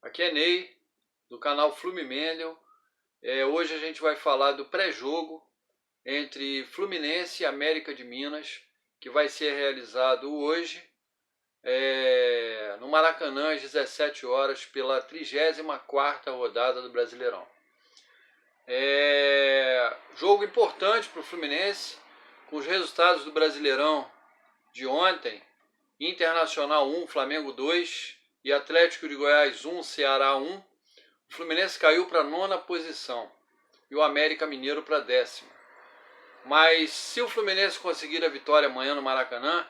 Aqui é Ney, do canal Flumimendel. Hoje a gente vai falar do pré-jogo entre Fluminense e América de Minas, que vai ser realizado hoje no Maracanã às 17 horas pela 34ª rodada do Brasileirão. Jogo importante para o Fluminense, com os resultados do Brasileirão de ontem: Internacional 1, Flamengo 2 e Atlético de Goiás 1, Ceará 1. O Fluminense caiu para a 9ª posição e o América Mineiro para a 10ª. Mas se o Fluminense conseguir a vitória amanhã no Maracanã,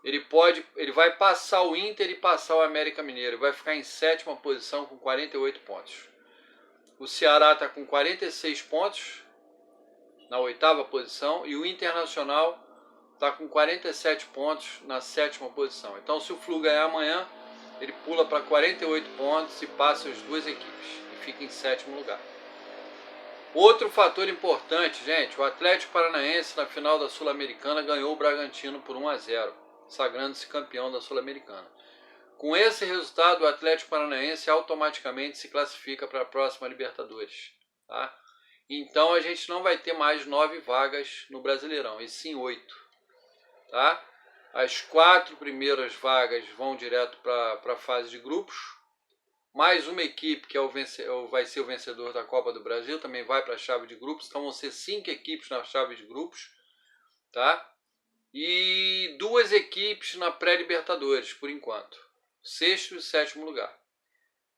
ele vai passar o Inter e passar o América Mineiro. Vai ficar em 7ª posição com 48 pontos. O Ceará está com 46 pontos na 8ª posição e o Internacional está com 47 pontos na 7ª posição. Então, se o Flu ganhar amanhã, ele pula para 48 pontos e passa as duas equipes e fica em 7º lugar. Outro fator importante, gente: o Atlético Paranaense na final da Sul-Americana ganhou o Bragantino por 1-0, sagrando-se campeão da Sul-Americana. Com esse resultado, o Atlético Paranaense automaticamente se classifica para a próxima Libertadores, tá? Então a gente não vai ter mais 9 vagas no Brasileirão, e sim 8, tá? As 4 primeiras vagas vão direto para a fase de grupos. Mais uma equipe que vai ser o vencedor da Copa do Brasil também vai para a chave de grupos. Então vão ser 5 equipes na chave de grupos, tá? E 2 equipes na pré-Libertadores, por enquanto. 6º e 7º lugar.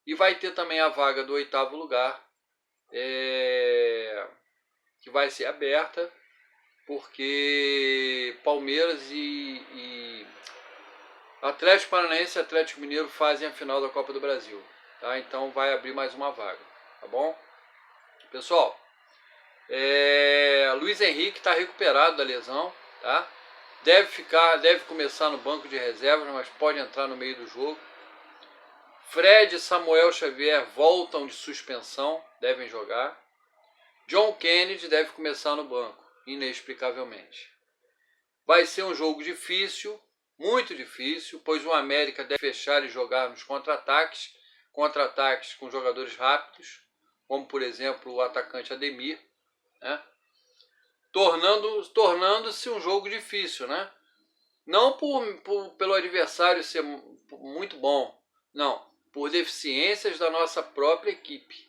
E vai ter também a vaga do 8º lugar, que vai ser aberta, porque Palmeiras e Atlético Paranaense e Atlético Mineiro fazem a final da Copa do Brasil, tá? Então vai abrir mais uma vaga, tá bom? Pessoal, Luiz Henrique está recuperado da lesão, tá? Deve começar no banco de reservas, mas pode entrar no meio do jogo. Fred e Samuel Xavier voltam de suspensão, devem jogar. John Kennedy deve começar no banco, inexplicavelmente. Vai ser um jogo difícil, muito difícil, pois o América deve fechar e jogar nos contra-ataques com jogadores rápidos, como por exemplo o atacante Ademir, né? Tornando-se um jogo difícil, né? Não pelo adversário ser muito bom, não, por deficiências da nossa própria equipe.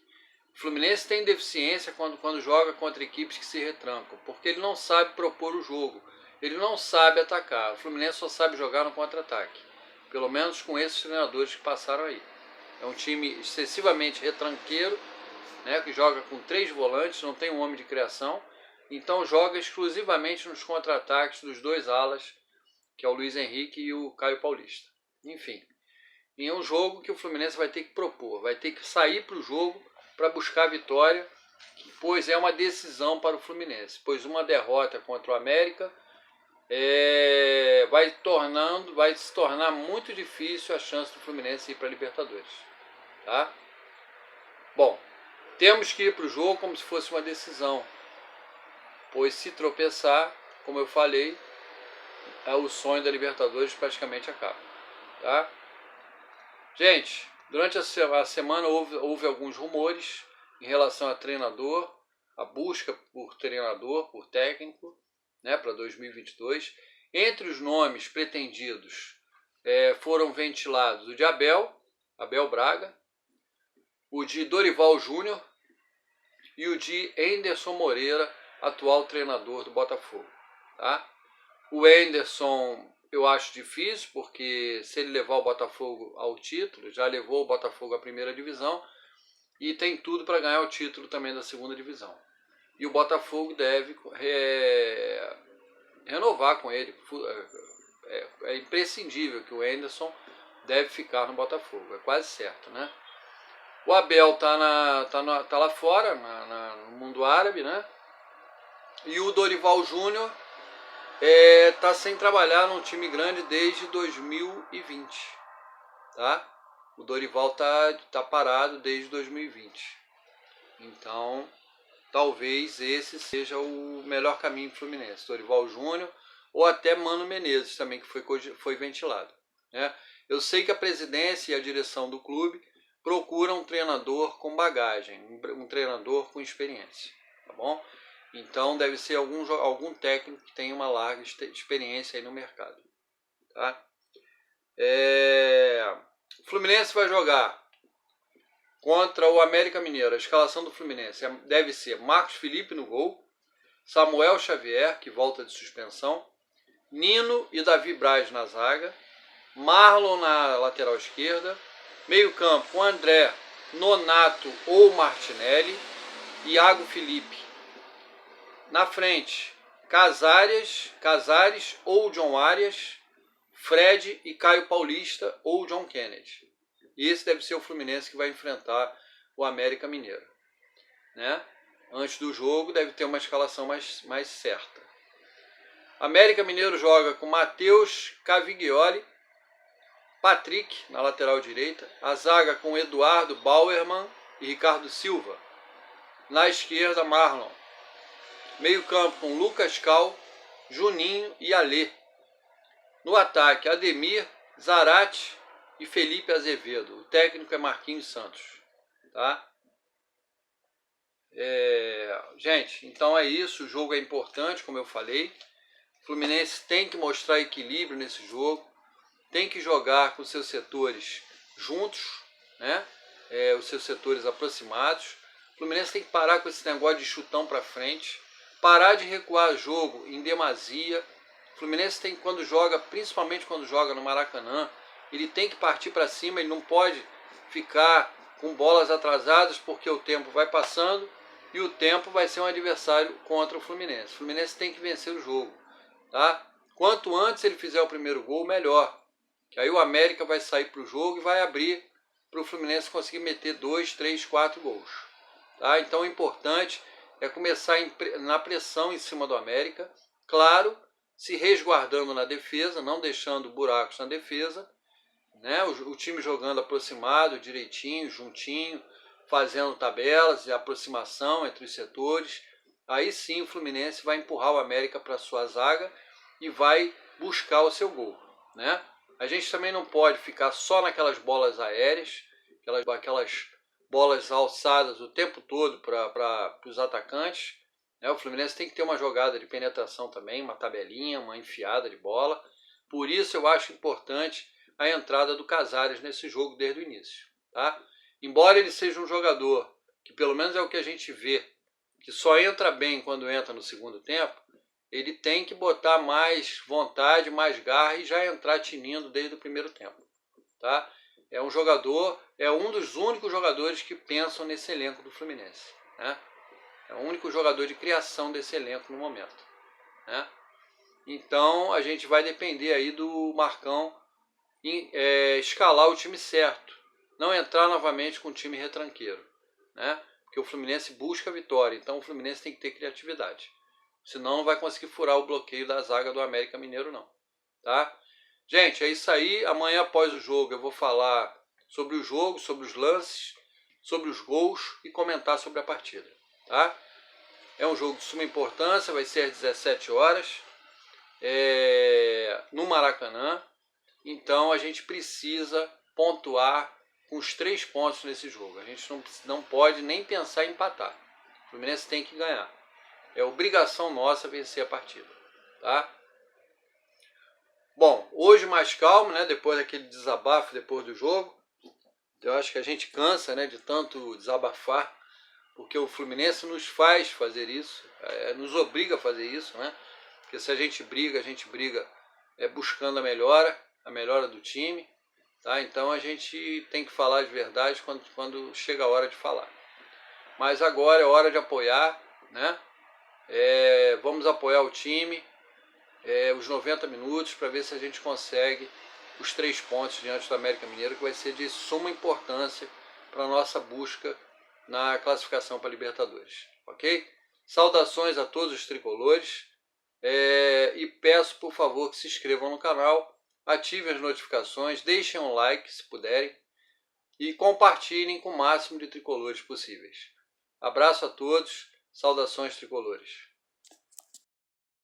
O Fluminense tem deficiência quando joga contra equipes que se retrancam, porque ele não sabe propor o jogo, ele não sabe atacar. O Fluminense só sabe jogar no contra-ataque, pelo menos com esses treinadores que passaram aí. É um time excessivamente retranqueiro, né, que joga com 3 volantes, não tem um homem de criação, então joga exclusivamente nos contra-ataques dos 2 alas, que é o Luiz Henrique e o Caio Paulista. Enfim, é um jogo que o Fluminense vai ter que propor, vai ter que sair para o jogo para buscar a vitória, pois é uma decisão para o Fluminense, pois uma derrota contra o América vai se tornar muito difícil a chance do Fluminense ir para a Libertadores, tá? Bom, temos que ir para o jogo como se fosse uma decisão, pois se tropeçar, como eu falei, o sonho da Libertadores praticamente acaba, tá? Gente, durante a semana houve alguns rumores em relação a treinador, a busca por treinador, por técnico, né, para 2022. Entre os nomes pretendidos foram ventilados o de Abel Braga, o de Dorival Júnior e o de Anderson Moreira, atual treinador do Botafogo, tá? O Anderson eu acho difícil, porque se ele levar o Botafogo ao título, já levou o Botafogo à primeira divisão e tem tudo para ganhar o título também da segunda divisão. E o Botafogo deve renovar com ele. É imprescindível que o Anderson deve ficar no Botafogo, é quase certo, né? O Abel tá lá fora, no mundo árabe, né? E o Dorival Júnior está sem trabalhar num time grande desde 2020, tá? O Dorival tá parado desde 2020. Então, talvez esse seja o melhor caminho para o Fluminense. Dorival Júnior ou até Mano Menezes também, que foi ventilado, né? Eu sei que a presidência e a direção do clube procuram um treinador com bagagem, um treinador com experiência, tá bom? Então deve ser algum técnico que tenha uma larga experiência aí no mercado, tá? O Fluminense vai jogar contra o América Mineiro. A escalação do Fluminense deve ser Marcos Felipe no gol, Samuel Xavier, que volta de suspensão, Nino e Davi Braz na zaga, Marlon na lateral esquerda, meio campo com André, Nonato ou Martinelli, Iago Felipe. Na frente, Casares ou John Arias, Fred e Caio Paulista ou John Kennedy. E esse deve ser o Fluminense que vai enfrentar o América Mineiro, né? Antes do jogo deve ter uma escalação mais certa. América Mineiro joga com Matheus Cavighioli, Patrick na lateral direita, a zaga com Eduardo Bauerman e Ricardo Silva. Na esquerda, Marlon. Meio campo com Lucas Cal, Juninho e Alê. No ataque, Ademir, Zarate e Felipe Azevedo. O técnico é Marquinhos Santos, tá? Gente, então é isso. O jogo é importante, como eu falei. O Fluminense tem que mostrar equilíbrio nesse jogo. Tem que jogar com seus setores juntos, né? Os seus setores aproximados. O Fluminense tem que parar com esse negócio de chutão para frente. Parar de recuar o jogo em demasia. O Fluminense tem, quando joga, principalmente quando joga no Maracanã, ele tem que partir para cima. Ele não pode ficar com bolas atrasadas, porque o tempo vai passando e o tempo vai ser um adversário contra o Fluminense. O Fluminense tem que vencer o jogo, tá? Quanto antes ele fizer o primeiro gol, melhor. Que aí o América vai sair para o jogo e vai abrir para o Fluminense conseguir meter 2, 3, 4 gols. Tá? Então o importante é começar na pressão em cima do América. Claro, se resguardando na defesa, não deixando buracos na defesa. Né? O time jogando aproximado, direitinho, juntinho, fazendo tabelas e aproximação entre os setores. Aí sim o Fluminense vai empurrar o América para a sua zaga e vai buscar o seu gol, né? A gente também não pode ficar só naquelas bolas aéreas, aquelas bolas alçadas o tempo todo para os atacantes, né? O Fluminense tem que ter uma jogada de penetração também, uma tabelinha, uma enfiada de bola. Por isso eu acho importante a entrada do Casares nesse jogo desde o início, tá? Embora ele seja um jogador que, pelo menos é o que a gente vê, que só entra bem quando entra no segundo tempo, ele tem que botar mais vontade, mais garra e já entrar tinindo desde o primeiro tempo, tá? É um jogador, é um dos únicos jogadores que pensam nesse elenco do Fluminense, né? É o único jogador de criação desse elenco no momento, né? Então a gente vai depender aí do Marcão escalar o time certo, não entrar novamente com o time retranqueiro, né? Porque o Fluminense busca a vitória, então o Fluminense tem que ter criatividade. Senão não vai conseguir furar o bloqueio da zaga do América Mineiro, não. Tá? Gente, é isso aí. Amanhã, após o jogo, eu vou falar sobre o jogo, sobre os lances, sobre os gols e comentar sobre a partida. Tá? É um jogo de suma importância, vai ser às 17 horas, no Maracanã. Então, a gente precisa pontuar com os 3 pontos nesse jogo. A gente não pode nem pensar em empatar. O Fluminense tem que ganhar. É obrigação nossa vencer a partida, tá? Bom, hoje mais calmo, né? Depois daquele desabafo depois do jogo. Eu acho que a gente cansa, né, de tanto desabafar, porque o Fluminense nos faz fazer isso, nos obriga a fazer isso, né? Porque se a gente briga buscando a melhora do time, tá? Então a gente tem que falar de verdade quando chega a hora de falar. Mas agora é hora de apoiar, né? Vamos apoiar o time os 90 minutos para ver se a gente consegue os 3 pontos diante do América Mineiro, que vai ser de suma importância para a nossa busca na classificação para a Libertadores, ok? Saudações a todos os tricolores e peço, por favor, que se inscrevam no canal, ativem as notificações, deixem um like se puderem e compartilhem com o máximo de tricolores possíveis. Abraço a todos, saudações tricolores.